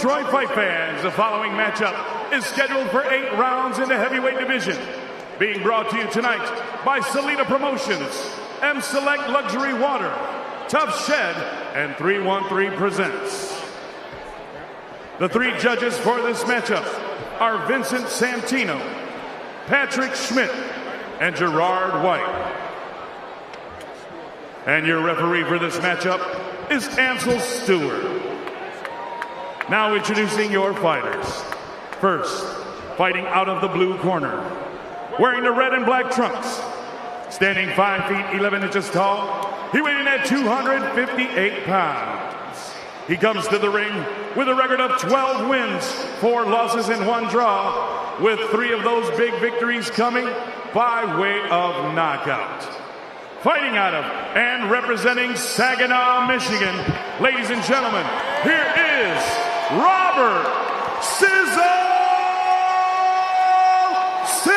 Detroit fight fans, the following matchup is scheduled for 8 rounds in the heavyweight division. Being brought to you tonight by Salida Promotions, M-Select Luxury Water, Tough Shed, and 313 presents. The 3 judges for this matchup are Vincent Santino, Patrick Schmidt, and Gerard White. And your referee for this matchup is Ansel Stewart. Now introducing your fighters. First, fighting out of the blue corner, wearing the red and black trunks, standing 5 feet 11 inches tall, he weighed in at 258 pounds. He comes to the ring with a record of 12 wins, 4 losses, and 1 draw, with 3 of those big victories coming by way of knockout. Fighting out of and representing Saginaw, Michigan, ladies and gentlemen, here is Robert Sizzle Sims.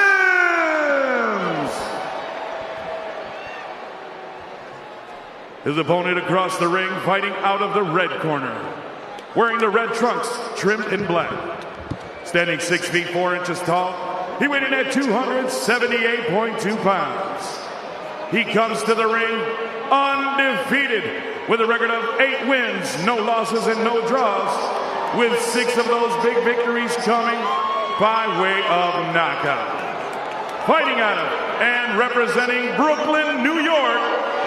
His opponent across the ring, fighting out of the red corner, wearing the red trunks trimmed in black, standing 6 feet 4 inches tall, he weighed in at 278.2 pounds. He comes to the ring undefeated with a record of 8 wins, no losses, and no draws, with 6 of those big victories coming by way of knockout. Fighting out of and representing Brooklyn, New York,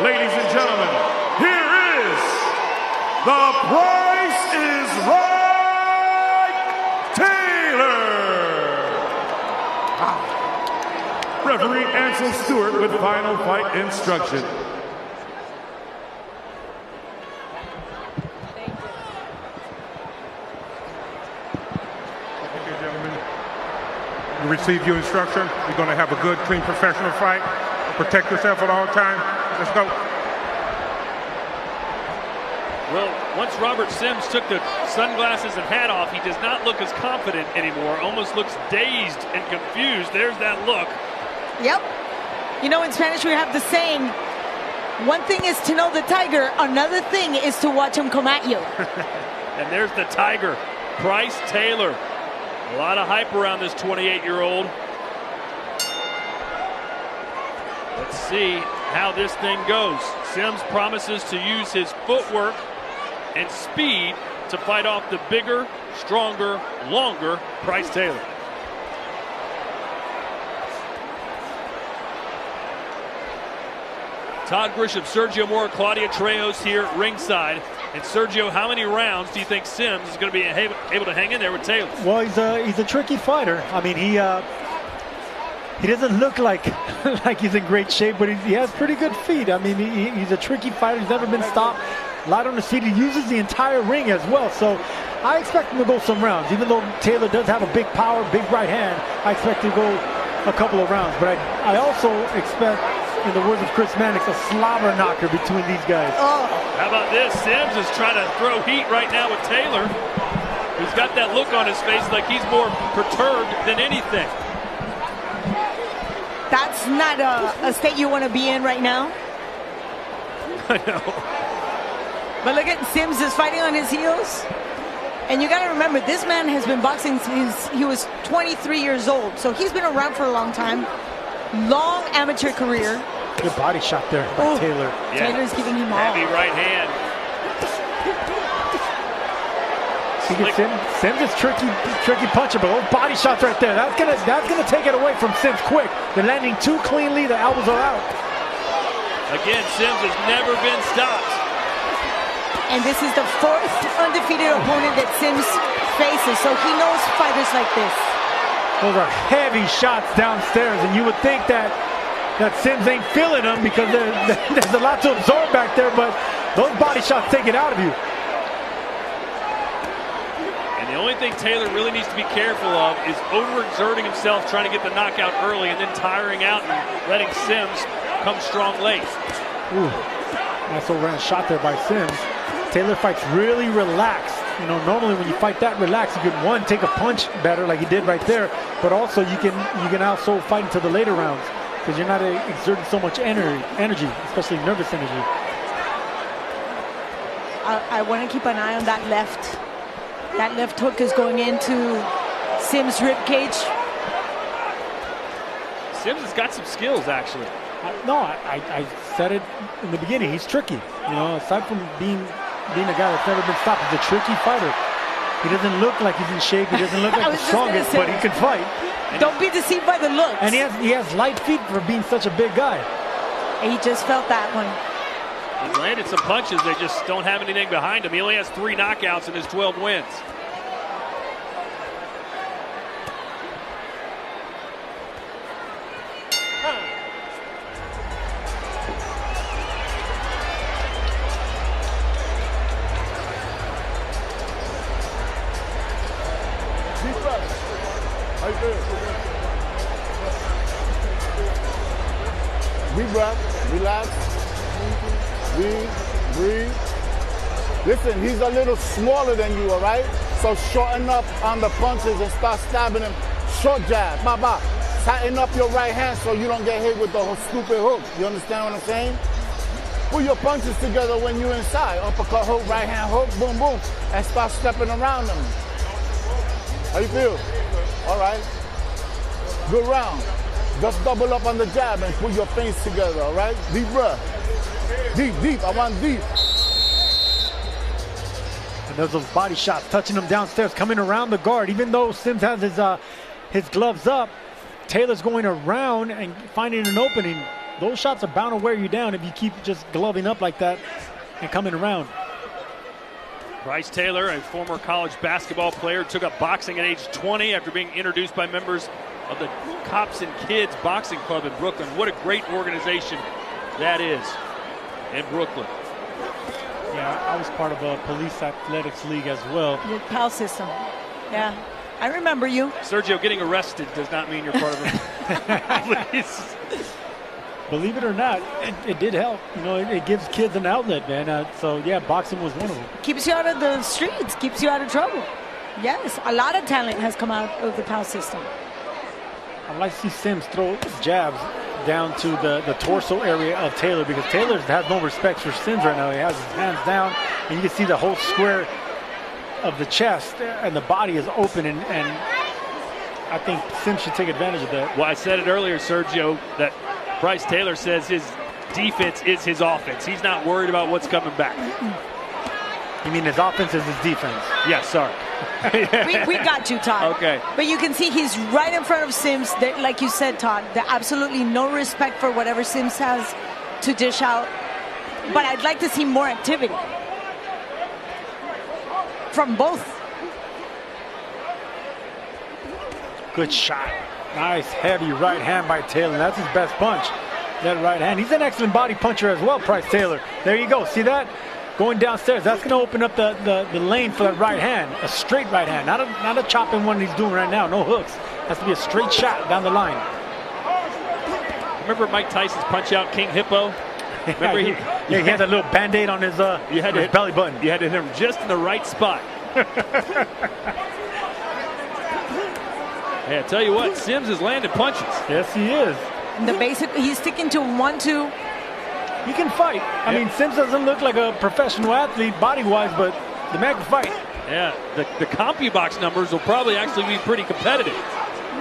ladies and gentlemen, here is the Pryce is Right Taylor. Referee Ansel Stewart with final fight instruction. You receive your instruction. You're going to have a good, clean, professional fight. Protect yourself at all times. Let's go. Well, once Robert Sims took the sunglasses and hat off, he does not look as confident anymore. Almost looks dazed and confused. There's that look. Yep. You know, in Spanish we have the saying, one thing is to know the tiger, another thing is to watch him come at you. And there's the tiger, Pryce Taylor. A lot of hype around this 28-year-old. Let's see how this thing goes. Sims promises to use his footwork and speed to fight off the bigger, stronger, longer Pryce Taylor. Todd Grisham, Sergio Mora, Claudia Trejos here at ringside. And Sergio, how many rounds do you think Sims is going to be able to hang in there with Taylor? Well, he's a tricky fighter. I mean, he doesn't look like like he's in great shape, but he has pretty good feet. I mean, he's a tricky fighter. He's never been stopped. Light on his feet. He uses the entire ring as well. So I expect him to go some rounds. Even though Taylor does have a big power, big right hand, I expect him to go a couple of rounds. But I also expect, in the words of Chris Mannix, a slobber knocker between these guys. Oh. How about this? Sims is trying to throw heat right now with Taylor. He's got that look on his face like he's more perturbed than anything. That's not a state you want to be in right now. I know. But look at Sims is fighting on his heels. And you got to remember, this man has been boxing since he was 23 years old. So he's been around for a long time. Long amateur career. Good body shot there by Taylor. Yeah. Taylor's giving him all. Heavy right hand. Sims is tricky puncher, but those body shots right there, that's gonna take it away from Sims quick. They're landing too cleanly, the elbows are out. Again, Sims has never been stopped. And this is the 4th undefeated opponent that Sims faces, so he knows fighters like this. Those are heavy shots downstairs, and you would think that Sims ain't feeling them because there's a lot to absorb back there, but those body shots take it out of you. And the only thing Taylor really needs to be careful of is overexerting himself, trying to get the knockout early and then tiring out and letting Sims come strong late. Ooh, nice overhand shot there by Sims. Taylor fights really relaxed. You know, normally when you fight that relaxed, you can, one, take a punch better like he did right there, but also you can also fight into the later rounds because you're not exerting so much energy, especially nervous energy. I want to keep an eye on that left. That left hook is going into Sims' rib cage. Sims has got some skills, actually. I said it in the beginning. He's tricky. You know, aside from being a guy that's never been stopped, he's a tricky fighter. He doesn't look like he's in shape. He doesn't look like the strongest, but he can fight. Don't be deceived by the looks. And he has light feet for being such a big guy. He just felt that one. He's landed some punches. They just don't have anything behind him. He only has 3 knockouts in his 12 wins. Deep breath, relax, breathe. Listen, he's a little smaller than you, all right? So shorten up on the punches and start stabbing him. Short jab, tighten up your right hand so you don't get hit with the whole stupid hook. You understand what I'm saying? Put your punches together when you're inside. Uppercut hook, right hand hook, boom, boom, and start stepping around them. How you feel? All right. Good round. Just double up on the jab and put your face together, all right? Deep breath. Deep. I want deep. And there's those body shots touching him downstairs, coming around the guard. Even though Sims has his gloves up, Taylor's going around and finding an opening. Those shots are bound to wear you down if you keep just gloving up like that and coming around. Pryce Taylor, a former college basketball player, took up boxing at age 20 after being introduced by members of the Cops and Kids Boxing Club in Brooklyn. What a great organization that is in Brooklyn. Yeah, I was part of a police athletics league as well. Your PAL system. Yeah, I remember you. Sergio, getting arrested does not mean you're part of the police. Believe it or not, it did help. You know, it gives kids an outlet, man. So, yeah, boxing was one of them. Keeps you out of the streets, keeps you out of trouble. Yes, a lot of talent has come out of the PAL system. I'd like to see Sims throw jabs down to the torso area of Taylor, because Taylor has no respect for Sims right now. He has his hands down, and you can see the whole square of the chest, and the body is open, and I think Sims should take advantage of that. Well, I said it earlier, Sergio, that Pryce Taylor says his defense is his offense. He's not worried about what's coming back. You mean his offense is his defense? Yes, sorry. we got you, Todd. Okay. But you can see he's right in front of Sims. Like you said, Todd, absolutely no respect for whatever Sims has to dish out. But I'd like to see more activity from both. Good shot. Nice heavy right hand by Taylor. That's his best punch. That right hand. He's an excellent body puncher as well, Pryce Taylor. There you go. See that? Going downstairs. That's going to open up the lane for that right hand. A straight right hand. Not a chopping one he's doing right now. No hooks. Has to be a straight shot down the line. Remember Mike Tyson's punch out King Hippo? Remember he had a little Band-Aid on his belly button. You had to hit him just in the right spot. Hey, I tell you what, Sims is landing punches. Yes, he is. The basic, he's sticking to 1-2. He can fight. I mean, Sims doesn't look like a professional athlete body-wise, but the man can fight. Yeah, the CompuBox numbers will probably actually be pretty competitive.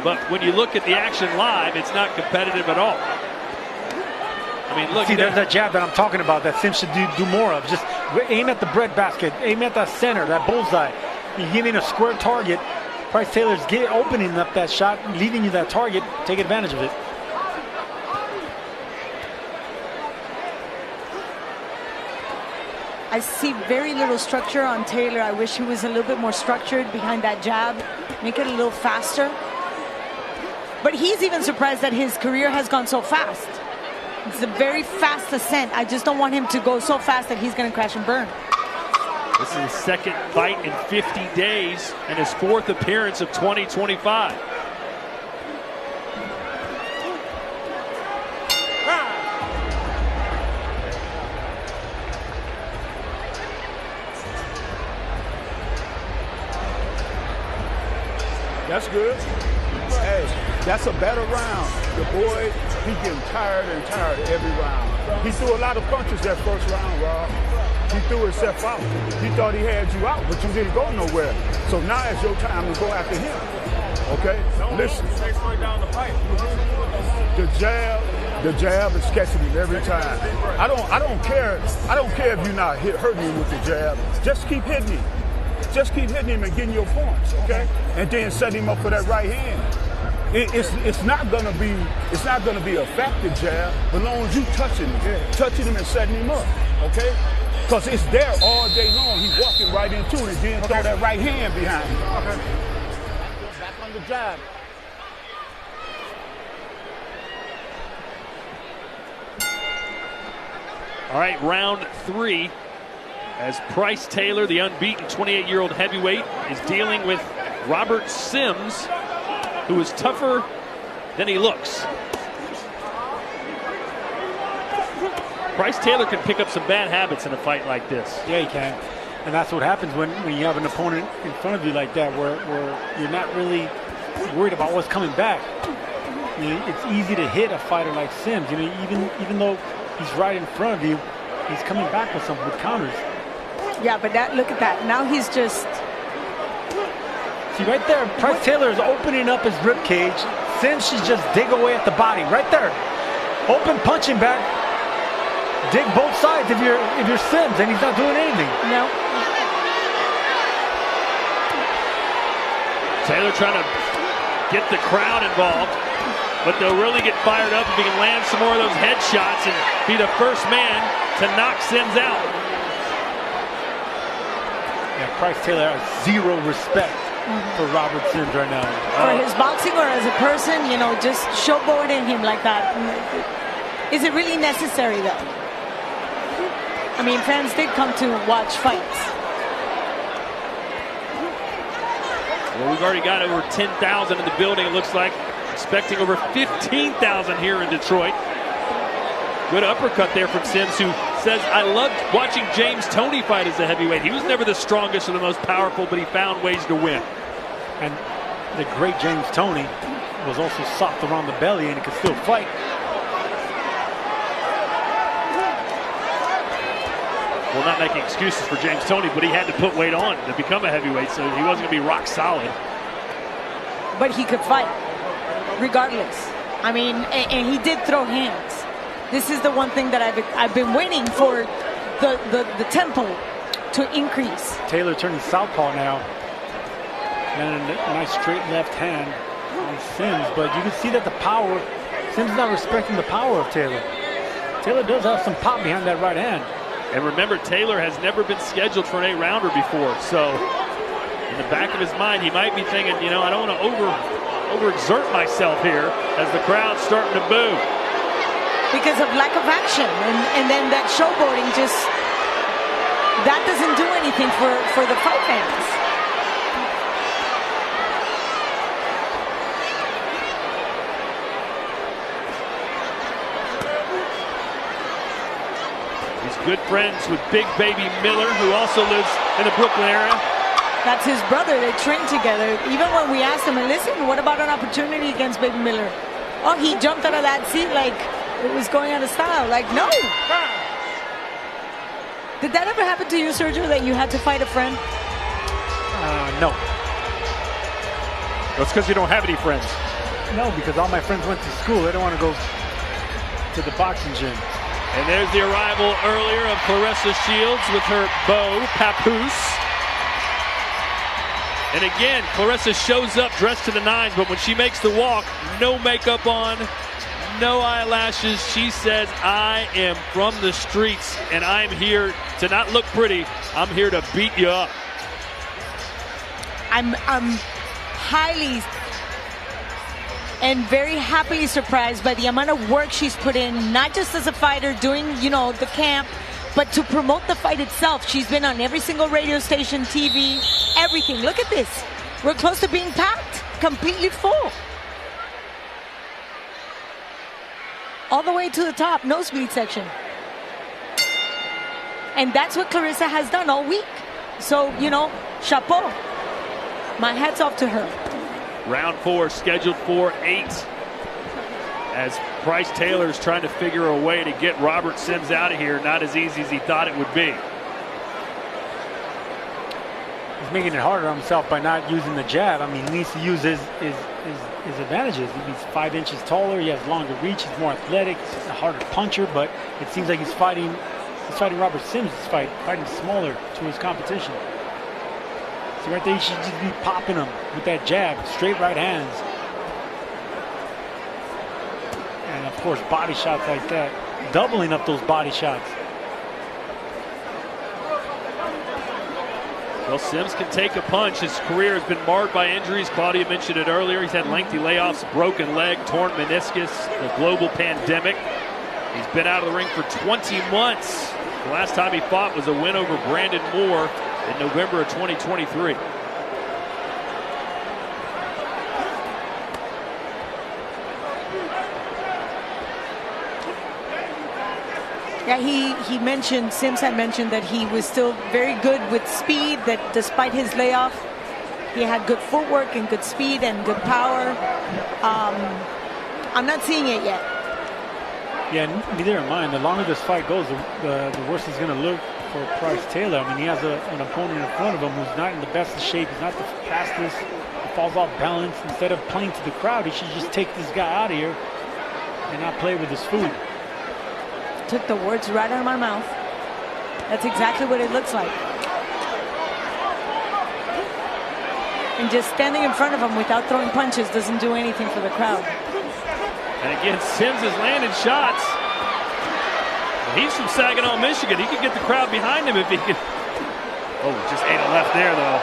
But when you look at the action live, it's not competitive at all. I mean, look. See, there's that jab that I'm talking about that Sims should do more of. Just aim at the breadbasket, aim at that center, that bullseye. You're giving a square target. Pryce Taylor's opening up that shot, leaving you that target. Take advantage of it. I see very little structure on Taylor. I wish he was a little bit more structured behind that jab. Make it a little faster. But he's even surprised that his career has gone so fast. It's a very fast ascent. I just don't want him to go so fast that he's going to crash and burn. This is his second fight in 50 days and his 4th appearance of 2025. That's good. Hey, that's a better round. The boy, he getting tired and tired every round. He threw a lot of punches that first round, Rob. He threw himself out. He thought he had you out, but you didn't go nowhere. So now it's your time to go after him. Okay? Listen. The jab is catching him every time. I don't care if you're not hurting him with the jab. Just keep hitting him. Just keep hitting him and getting your points, okay? And then set him up for that right hand. It's not gonna be a effective jab, but as long as you touching him and setting him up, okay? Because it's there all day long. He's walking right into it and then throw that right hand behind him. Okay. Back on the jab. All right, round 3. As Pryce Taylor, the unbeaten 28-year-old heavyweight, is dealing with Robert Sims, who is tougher than he looks. Pryce Taylor can pick up some bad habits in a fight like this. Yeah, he can. And that's what happens when you have an opponent in front of you like that, where you're not really worried about what's coming back. It's easy to hit a fighter like Sims. Even though he's right in front of you, he's coming back with counters. Yeah, but look at that. Now he's just... See, right there, Pryce Taylor is opening up his rib cage. Sims should just dig away at the body. Right there. Open punching back. Dig both sides if you're Sims, and he's not doing anything. No. Taylor trying to get the crowd involved, but they'll really get fired up if he can land some more of those headshots and be the first man to knock Sims out. Yeah, Pryce Taylor has zero respect for Robert Sims right now. For his boxing or as a person, just showboating him like that. Is it really necessary, though? I mean, fans did come to watch fights. Well, we've already got over 10,000 in the building, it looks like. Expecting over 15,000 here in Detroit. Good uppercut there from Sims, who says, I loved watching James Toney fight as a heavyweight. He was never the strongest or the most powerful, but he found ways to win. And the great James Toney was also soft around the belly, and he could still fight. Well, not making excuses for James Toney, but he had to put weight on to become a heavyweight, so he wasn't going to be rock solid. But he could fight, regardless. I mean, and he did throw hands. This is the one thing that I've been waiting for the tempo to increase. Taylor turning southpaw now. And a nice straight left hand on Sims, but you can see that the power, Sims is not respecting the power of Taylor. Taylor does have some pop behind that right hand. And remember, Taylor has never been scheduled for an 8-rounder before, so in the back of his mind, he might be thinking, I don't want to overexert myself here as the crowd's starting to boo. Because of lack of action, and then that showboating that doesn't do anything for the fight fans. He's good friends with Big Baby Miller, who also lives in the Brooklyn area. That's his brother. They train together. Even when we asked him, listen, what about an opportunity against Baby Miller? Oh, he jumped out of that seat like it was going out of style. Like, no. Did that ever happen to you, Sergio, that you had to fight a friend? No. That's because you don't have any friends. No, because all my friends went to school. They don't want to go to the boxing gym. And there's the arrival earlier of Claressa Shields with her beau, Papoose. And again, Claressa shows up dressed to the nines, but when she makes the walk, no makeup on, no eyelashes. She says, I am from the streets, and I'm here to not look pretty. I'm here to beat you up. I'm highly and very happily surprised by the amount of work she's put in, not just as a fighter doing, the camp, but to promote the fight itself. She's been on every single radio station, TV, everything. Look at this. We're close to being packed, completely full. All the way to the top, nosebleed section. And that's what Claressa has done all week. So, chapeau. My hat's off to her. Round 4 scheduled for 8. As Pryce Taylor is trying to figure a way to get Robert Sims out of here. Not as easy as he thought it would be. making it harder on himself by not using the jab. I mean, he needs to use his advantages. He's 5 inches taller. He has longer reach. He's more athletic. He's a harder puncher. But it seems like he's fighting Robert Sims' fight, fighting smaller to his competition. So right there, he should just be popping him with that jab, straight right hands. And of course, body shots like that, doubling up those body shots. Well, Sims can take a punch. His career has been marred by injuries. Claudia mentioned it earlier. He's had lengthy layoffs, broken leg, torn meniscus, the global pandemic. He's been out of the ring for 20 months. The last time he fought was a win over Brandon Moore in November of 2023. Yeah, he mentioned, Sims had mentioned that he was still very good with speed, that despite his layoff, he had good footwork and good speed and good power. I'm not seeing it yet. Yeah, neither am I. And the longer this fight goes, the worse it's going to look for Pryce Taylor. I mean, he has an opponent in front of him who's not in the best of shape. He's not the fastest. He falls off balance. Instead of playing to the crowd, he should just take this guy out of here and not play with his food. Took the words right out of my mouth. That's exactly what it looks like. And just standing in front of him without throwing punches doesn't do anything for the crowd. And again, Sims is landing shots. He's from Saginaw, Michigan. He could get the crowd behind him if he could. Oh, just ate a left there, though.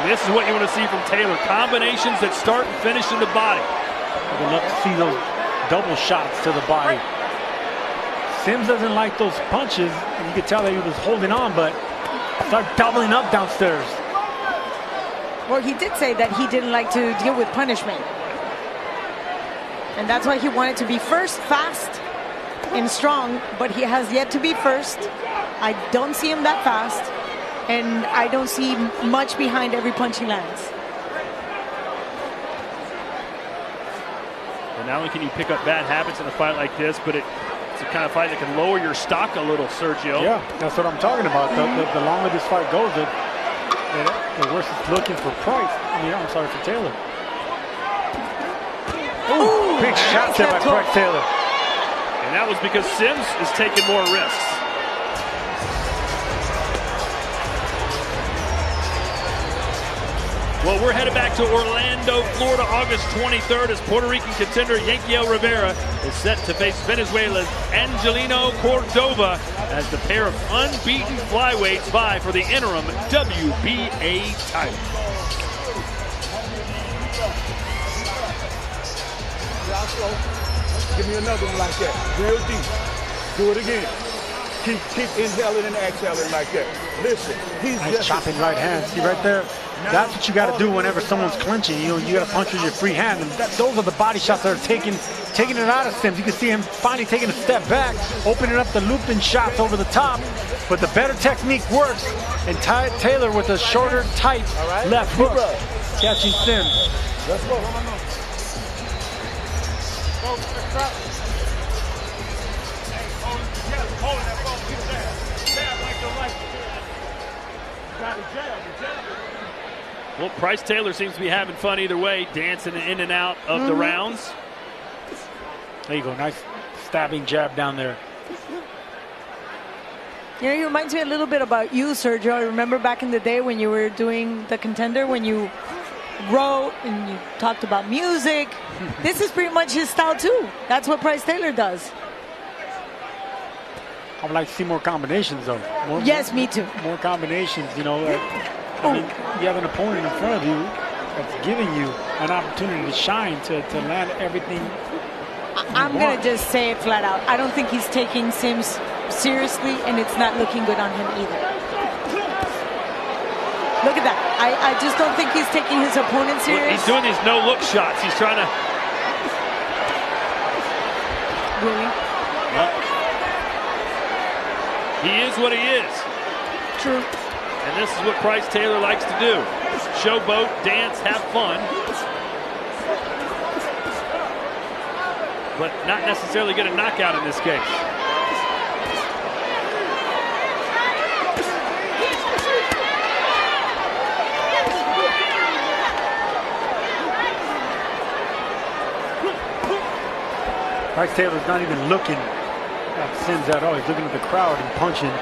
And this is what you want to see from Taylor. Combinations that start and finish in the body. I would love to see those double shots to the body. Sims doesn't like those punches, and you could tell that he was holding on, but start doubling up downstairs. Well, he did say that he didn't like to deal with punishment. And that's why he wanted to be first, fast, and strong, but he has yet to be first. I don't see him that fast, and I don't see much behind every punch he lands. And not only can you pick up bad habits in a fight like this, but it's a kind of fight that can lower your stock a little, Sergio. Yeah, that's what I'm talking about. The longer this fight goes, the worse it's looking for Pryce. I'm sorry, for Taylor. Ooh, big shot there by Pryce Taylor. And that was because Sims is taking more risks. Well, we're headed back to Orlando, Florida, August 23rd, as Puerto Rican contender Yankiel Rivera is set to face Venezuela's Angelino Cordova as the pair of unbeaten flyweights vie for the interim WBA title. Give me another one like that. Real deep. Do it again. Keep inhaling and exhaling like that. Listen, he's nice chopping right hand. See right there? That's what you got to do whenever someone's clinching. You got to punch with your free hand. And those are the body shots that are taking it out of Sims. You can see him finally taking a step back, opening up the looping shots over the top. But the better technique works. And Taylor with a shorter, tight left hook, catching Sims. Let's go. Well, Pryce Taylor seems to be having fun either way, dancing in and out of the rounds. There you go, nice stabbing jab down there. You know, he reminds me a little bit about you, Sergio. I remember back in the day when you were doing The Contender, when you wrote and you talked about music. This is pretty much his style too. That's what Pryce Taylor does. I would like to see more combinations, though. Yes, me too. More combinations, you know. I mean, you have an opponent in front of you that's giving you an opportunity to shine, to land everything. I'm going to just say it flat out. I don't think he's taking Sims seriously, and it's not looking good on him either. Look at that. I just don't think he's taking his opponent serious. He's doing these no-look shots. He's trying to... Really? He is what he is. True. And this is what Pryce Taylor likes to do. Showboat, dance, have fun. But not necessarily get a knockout in this case. Pryce Taylor's not even looking at Sims at all. He's looking at the crowd and punching.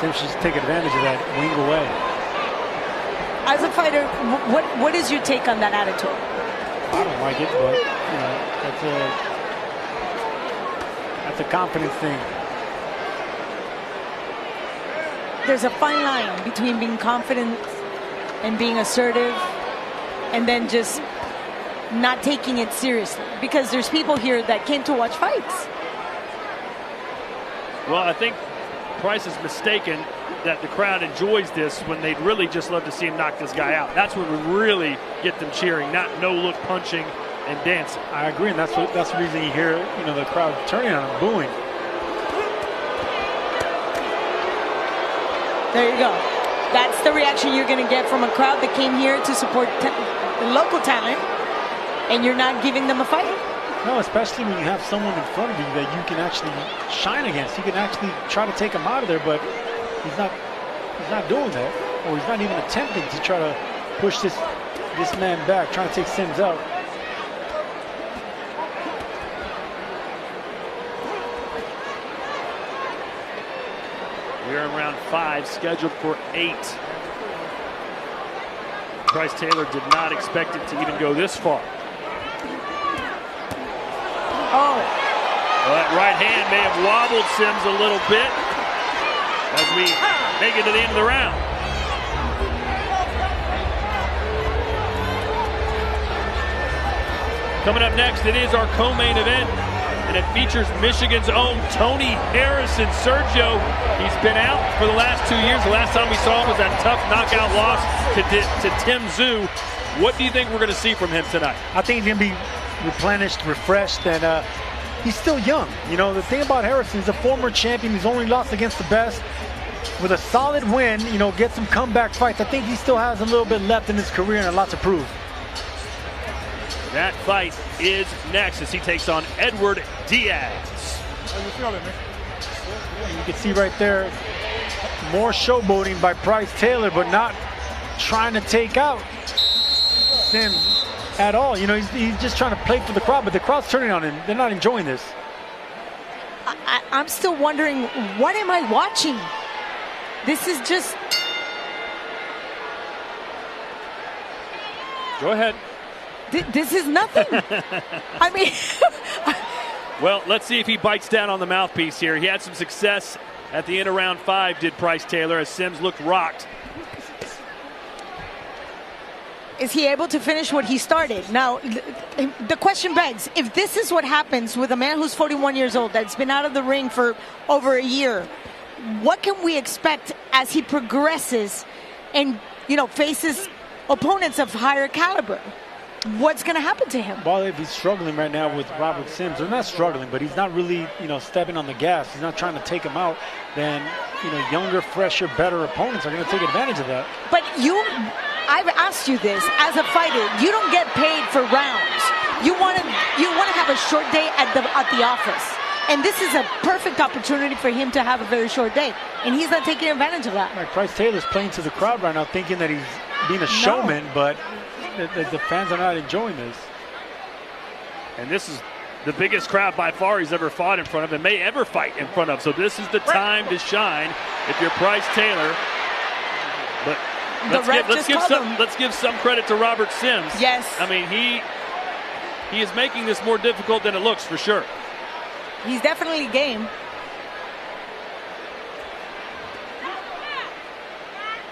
Sims should take advantage of that, wing away. As a fighter, what is your take on that attitude? I don't like it, but you know, that's a confidence thing. There's a fine line between being confident and being assertive, and then just not taking it seriously. Because there's people here that came to watch fights. Well, I think Pryce is mistaken that the crowd enjoys this when they'd really just love to see him knock this guy out. That's what would really get them cheering, not no-look punching and dancing. I agree, and that's the reason you hear, you know, the crowd turning on him, booing. There you go. That's the reaction you're going to get from a crowd that came here to support the local talent, and you're not giving them a fight. No, especially when you have someone in front of you that you can actually shine against. You can actually try to take him out of there, but he's not doing that, or he's not even attempting to try to push this man back, trying to take Sims out. We're in round 5, scheduled for 8. Pryce Taylor did not expect it to even go this far. Oh. Well, that right hand may have wobbled Sims a little bit as we make it to the end of the round. Coming up next, it is our co-main event, and it features Michigan's own Tony Harrison. Sergio, he's been out for the last 2 years. The last time we saw him was that tough knockout loss to Tim Tszyu. What do you think we're going to see from him tonight? I think he's going to be replenished, refreshed, and he's still young. You know, the thing about Harrison is a former champion. He's only lost against the best. With a solid win, you know, get some comeback fights. I think he still has a little bit left in his career and a lot to prove. That fight is next as he takes on Edward Diaz. How you feeling, man? You can see right there, more showboating by Pryce Taylor, but not trying to take out Sims at all. You know, he's just trying to play for the crowd, but the crowd's turning on him. They're not enjoying this. I'm still wondering, what am I watching? This is just... Go ahead. This is nothing. I mean... Well, let's see if he bites down on the mouthpiece here. He had some success at the end of round 5, did Pryce Taylor, as Sims looked rocked. Is he able to finish what he started? Now, the question begs, if this is what happens with a man who's 41 years old, that's been out of the ring for over a year, what can we expect as he progresses and, you know, faces opponents of higher caliber? What's going to happen to him? Well, if he's struggling right now with Robert Sims, or not struggling, but he's not really, you know, stepping on the gas. He's not trying to take him out. Then, you know, younger, fresher, better opponents are going to take advantage of that. But I've asked you this, as a fighter, you don't get paid for rounds. You want to have a short day at the office. And this is a perfect opportunity for him to have a very short day. And he's not taking advantage of that. Right, Pryce Taylor's playing to the crowd right now, thinking that he's being a showman, but the fans are not enjoying this. And this is the biggest crowd by far he's ever fought in front of and may ever fight in front of. So this is the time to shine if you're Pryce Taylor. But let's give some credit to Robert Sims. Yes. I mean, he is making this more difficult than it looks, for sure. He's definitely game.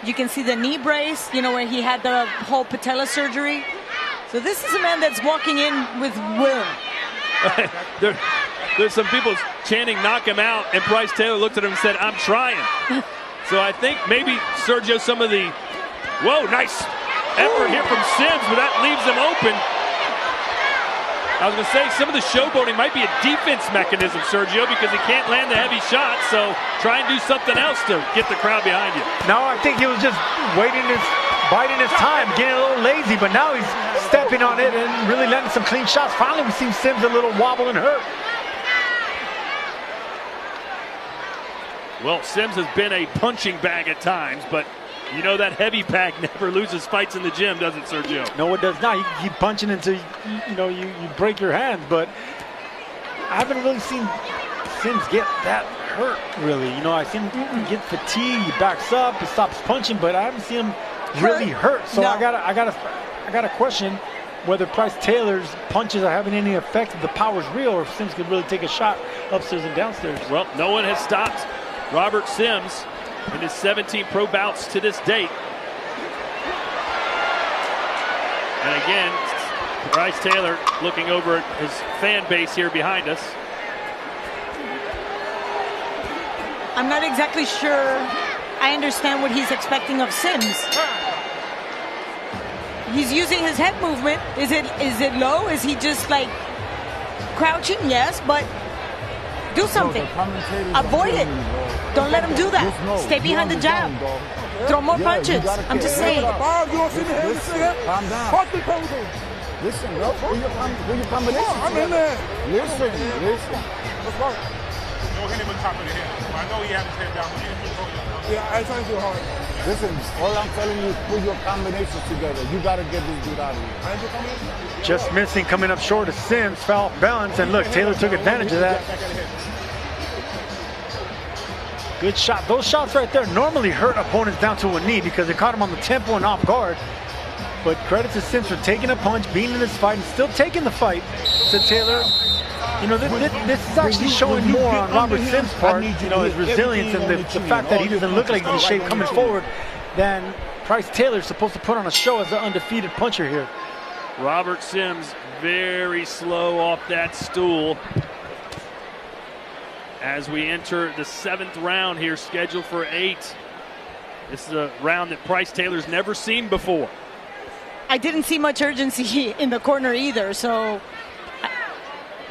You can see the knee brace, you know, where he had the whole patella surgery. So this is a man that's walking in with will. There's some people chanting, knock him out, and Pryce Taylor looked at him and said, I'm trying. So I think maybe, Sergio, some of the, whoa, nice effort here from Sims, but that leaves him open. I was going to say, some of the showboating might be a defense mechanism, Sergio, because he can't land the heavy shots, so try and do something else to get the crowd behind you. No, I think he was just biding his time, getting a little lazy, but now he's stepping on it and really landing some clean shots. Finally, we see Sims a little wobble and hurt. Well, Sims has been a punching bag at times, but you know that heavy bag never loses fights in the gym, does it, Sergio? No, it does not. You keep punching until you break your hands, but I haven't really seen Sims get that hurt, really. You know, I've seen him get fatigued, he backs up, he stops punching, but I haven't seen him really hurt. So I gotta question whether Pryce Taylor's punches are having any effect, if the power's real, or if Sims could really take a shot upstairs and downstairs. Well, no one has stopped Robert Sims in his 17 pro bouts to this date. And again, Pryce Taylor looking over at his fan base here behind us. I'm not exactly sure I understand what he's expecting of Sims. He's using his head movement. Is it low? Is he just like crouching? Yes, but do something. Avoid it. Don't let him do that. Stay behind the jab. Throw more punches. I'm just saying. Calm down. Listen, bro. Who your combination? I'm in there. Listen. Let's go. Don't hit him on top of the head. I know he had his head down. Yeah, I ain't trying too hard. Listen, all I'm telling you is put your combinations together. You got to get this dude out of here. I ain't just coming in. Just missing, coming up short of Sims, foul balance, and look, Taylor took advantage of that. Good shot. Those shots right there normally hurt opponents down to a knee because they caught him on the tempo and off guard. But credit to Sims for taking a punch, being in this fight, and still taking the fight to Taylor. You know, this is actually showing more on Robert Sims' part, you know, his resilience and the fact that he doesn't look like he's in shape coming forward, than Pryce Taylor's supposed to put on a show as the undefeated puncher here. Robert Sims very slow off that stool as we enter the 7th round here, scheduled for 8. This is a round that Pryce Taylor's never seen before. I didn't see much urgency in the corner either, so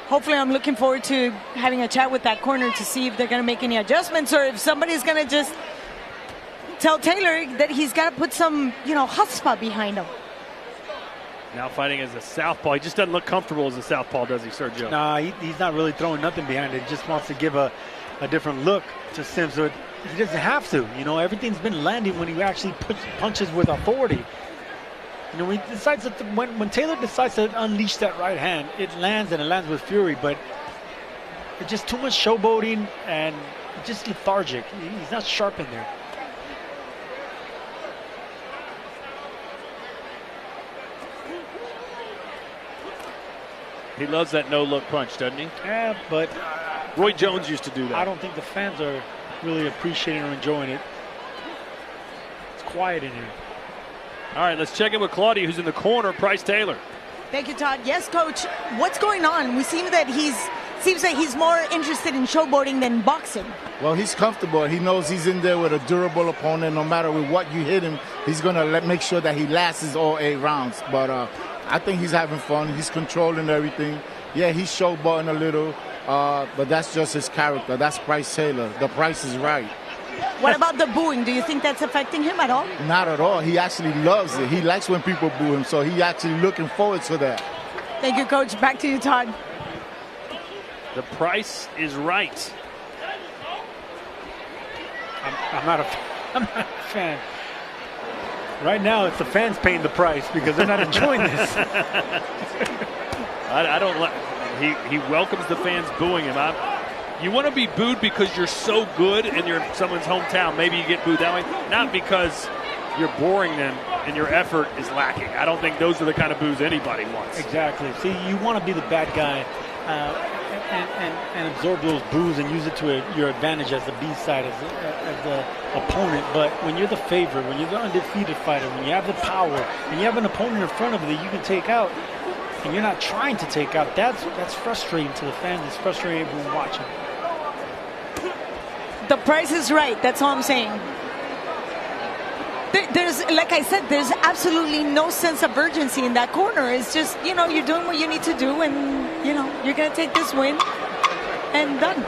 hopefully I'm looking forward to having a chat with that corner to see if they're going to make any adjustments or if somebody's going to just tell Taylor that he's got to put some, you know, chutzpah behind him. Now fighting as a southpaw. He just doesn't look comfortable as a southpaw, does he, Sergio? Nah, he's not really throwing nothing behind it. He just wants to give a different look to Sims. So he doesn't have to. You know, everything's been landing when he actually punches with authority. You know, when Taylor decides to unleash that right hand, it lands, and it lands with fury, but it's just too much showboating and just lethargic. He's not sharp in there. He loves that no-look punch, doesn't he? Yeah, but Roy Jones used to do that. I don't think the fans are really appreciating or enjoying it. It's quiet in here. All right, let's check in with Claudia, who's in the corner, Pryce Taylor. Thank you, Todd. Yes, Coach. What's going on? We seem that seems like he's more interested in showboating than boxing. Well, he's comfortable. He knows he's in there with a durable opponent. No matter with what you hit him, he's going to make sure that he lasts all 8 rounds. But I think he's having fun. He's controlling everything. Yeah, he's showboating a little, but that's just his character. That's Pryce Taylor. The price is right. What about the booing? Do you think that's affecting him at all? Not at all. He actually loves it. He likes when people boo him, so he actually looking forward to that. Thank you, Coach. Back to you, Todd. The price is right. I'm not a fan. Right now, it's the fans paying the price because they're not enjoying this. I don't like. He welcomes the fans booing him. You want to be booed because you're so good and you're in someone's hometown. Maybe you get booed that way, not because you're boring them and your effort is lacking. I don't think those are the kind of boos anybody wants. Exactly. See, you want to be the bad guy and absorb those boos and use it to your advantage as the B side, as the opponent. But when you're the favorite, when you're the undefeated fighter, when you have the power, and you have an opponent in front of you that you can take out, and you're not trying to take out, that's frustrating to the fans. It's frustrating to everyone watching. The price is right. That's all I'm saying. There's, like I said, there's absolutely no sense of urgency in that corner. It's just, you know, you're doing what you need to do, and, you know, you're going to take this win and done.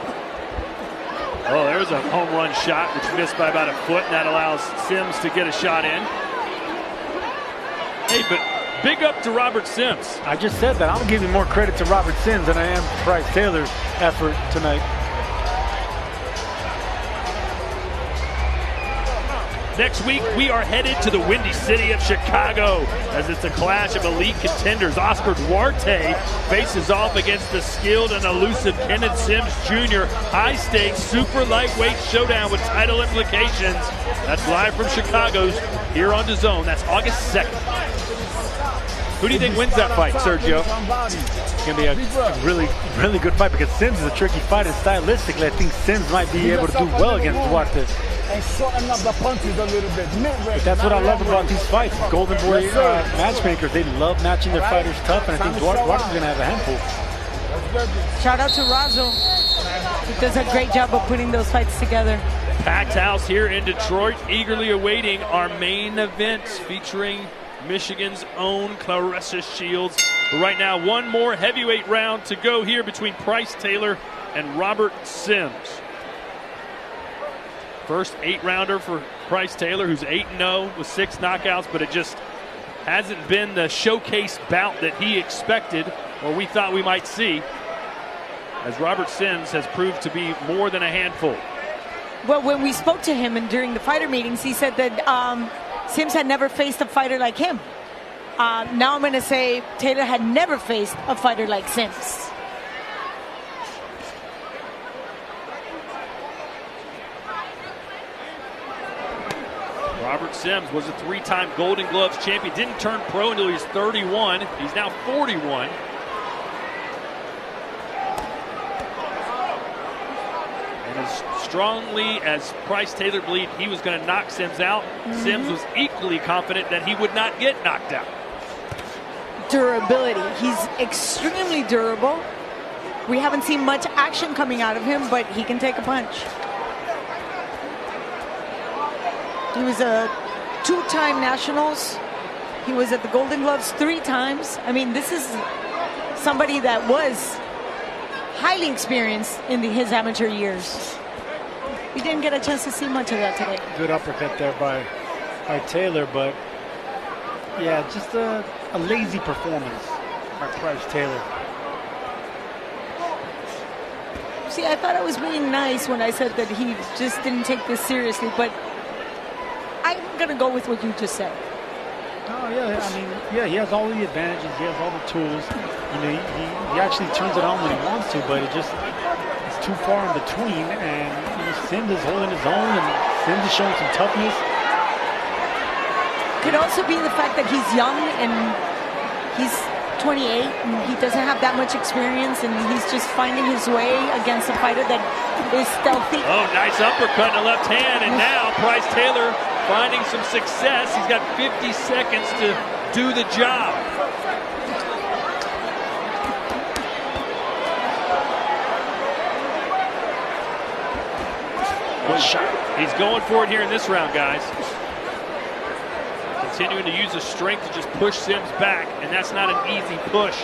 Oh, there's a home run shot, which missed by about a foot, and that allows Sims to get a shot in. Hey, but big up to Robert Sims. I just said that. I'm giving more credit to Robert Sims than I am to Pryce Taylor's effort tonight. Next week, we are headed to the Windy City of Chicago as it's a clash of elite contenders. Oscar Duarte faces off against the skilled and elusive Kenneth Sims Jr. High-stakes, super lightweight showdown with title implications. That's live from Chicago's here on DAZN. That's August 2nd. Who do you think wins that fight, Sergio? It's going to be a really, really good fight because Sims is a tricky fighter. Stylistically, I think Sims might be able to do well against Duarte. And shorten up the punches a little bit. But that's what I love about these fights. Golden Boy matchmakers, they love matching their fighters tough, and I think Duarte's going to have a handful. Shout out to Razo. He does a great job of putting those fights together. Packed house here in Detroit, eagerly awaiting our main event featuring Michigan's own Claressa Shields. But right now, one more heavyweight round to go here between Pryce Taylor and Robert Sims. First 8-rounder for Pryce Taylor, who's 8-0 with 6 knockouts, but it just hasn't been the showcase bout that he expected or we thought we might see, as Robert Sims has proved to be more than a handful. Well, when we spoke to him and during the fighter meetings, he said that Sims had never faced a fighter like him. Now I'm going to say Taylor had never faced a fighter like Sims. Robert Sims was a 3-time Golden Gloves champion. Didn't turn pro until he was 31. He's now 41. And as strongly as Pryce Taylor believed he was going to knock Sims out, Sims was equally confident that he would not get knocked out. Durability. He's extremely durable. We haven't seen much action coming out of him, but he can take a punch. He was a 2-time nationals. He was at the Golden Gloves 3 times. I mean, this is somebody that was highly experienced in his amateur years. We didn't get a chance to see much of that today. Good uppercut there by Taylor, but yeah, just a lazy performance by Pryce Taylor. See, I thought I was being nice when I said that he just didn't take this seriously, but I'm going to go with what you just said. Oh, yeah, I mean, yeah, he has all the advantages. He has all the tools. You know, he actually turns it on when he wants to, but it's too far in between. And you know, Sims is holding his own, and Sims is showing some toughness. Could also be the fact that he's young and he's 28 and he doesn't have that much experience, and he's just finding his way against a fighter that is stealthy. Oh, nice uppercut in the left hand, and now Pryce Taylor finding some success. He's got 50 seconds to do the job. Good shot. He's going for it here in this round, guys. Continuing to use his strength to just push Sims back, and that's not an easy push.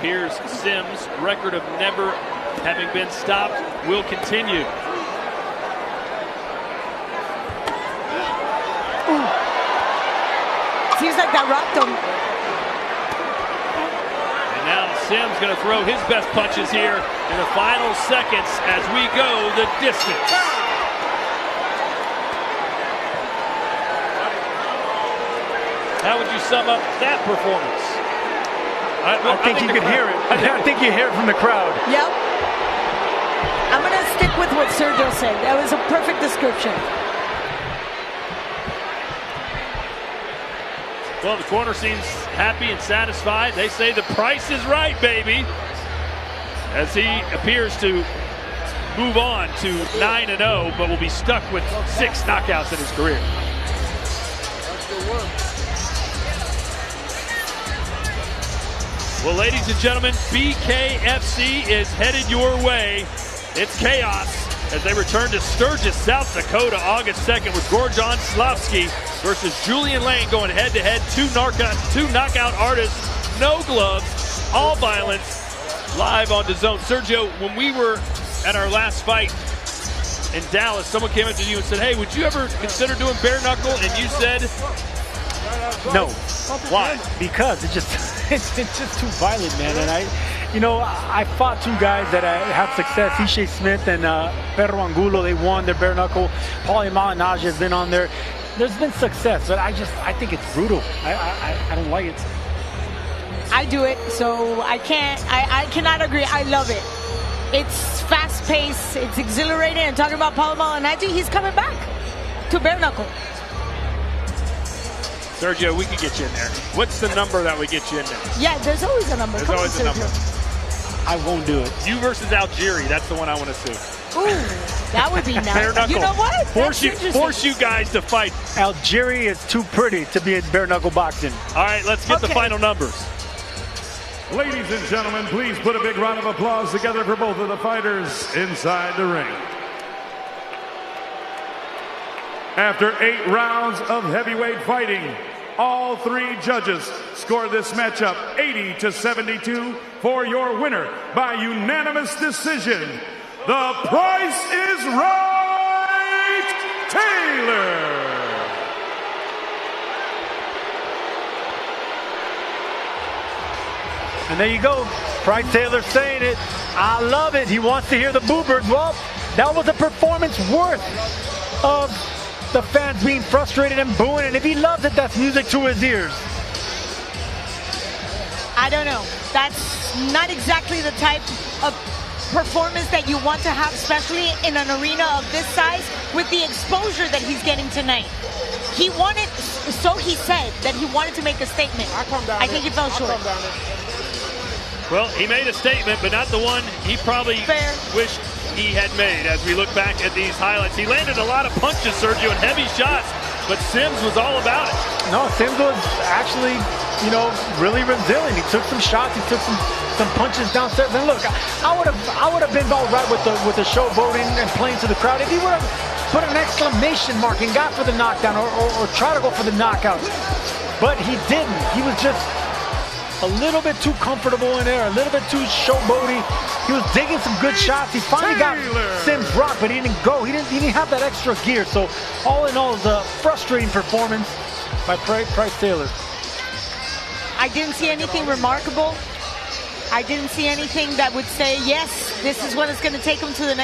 Appears Sims' record of never having been stopped will continue. Ooh. Seems like that rocked him. And now Sims going to throw his best punches here in the final seconds as we go the distance. How would you sum up that performance? I think you can hear it. I think you hear it from the crowd. Yep. I'm going to stick with what Sergio said. That was a perfect description. Well, the corner seems happy and satisfied. They say the price is right, baby. As he appears to move on to 9-0, but will be stuck with 6 knockouts in his career. Well, ladies and gentlemen, BKFC is headed your way. It's chaos as they return to Sturgis, South Dakota, August 2nd with Gorgon Slavsky versus Julian Lane going head-to-head. Two knockout artists, no gloves, all violence, live on DAZN. Sergio, when we were at our last fight in Dallas, someone came up to you and said, hey, would you ever consider doing bare knuckle? And you said, no. Why? Because it just... it's just too violent, man. And I fought two guys that have success, Ishe Smith and Perro Angulo. They won their bare knuckle. Paulie Malignaggi has been on there. There's been success, but I think it's brutal. I don't like it. I do it, so I cannot agree. I love it. It's fast-paced, it's exhilarating. And talking about Paulie Malignaggi, he's coming back to bare knuckle. Sergio, we can get you in there. What's the number that we get you in there? Yeah, there's always a number. There's Come on, always a number. Sergio. I won't do it. You versus Algieri, that's the one I want to see. Ooh, that would be Bare nice. knuckle. You know what? Force you guys to fight. Algieri is too pretty to be in bare knuckle boxing. All right, let's get the final numbers. Ladies and gentlemen, please put a big round of applause together for both of the fighters inside the ring. After 8 rounds of heavyweight fighting, all 3 judges scored this matchup 80-72 for your winner by unanimous decision. The Price is Right, Taylor. And there you go. Pryce Taylor saying it. I love it. He wants to hear the boo birds. Well, that was a performance worth of the fans being frustrated and booing. And if he loves it, that's music to his ears. I don't know. That's not exactly the type of performance that you want to have, especially in an arena of this size with the exposure that he's getting tonight. He wanted, so he said, that he wanted to make a statement. I think he fell short. Well, he made a statement, but not the one he probably wished he had made as we look back at these highlights. He landed a lot of punches, Sergio, and heavy shots, but Sims was all about it. No, Sims was actually, really resilient. He took some shots, he took some punches downstairs. And look, I would have been all right with the showboating and playing to the crowd if he would have put an exclamation mark and got for the knockdown or try to go for the knockout. But he didn't. He was just a little bit too comfortable in there, a little bit too showboaty. He was digging some good shots. He finally got Sims rocked, but he didn't go. He didn't have that extra gear. So all in all, it was a frustrating performance by Pryce Taylor. I didn't see anything remarkable. I didn't see anything that would say, yes, this is what is going to take him to the next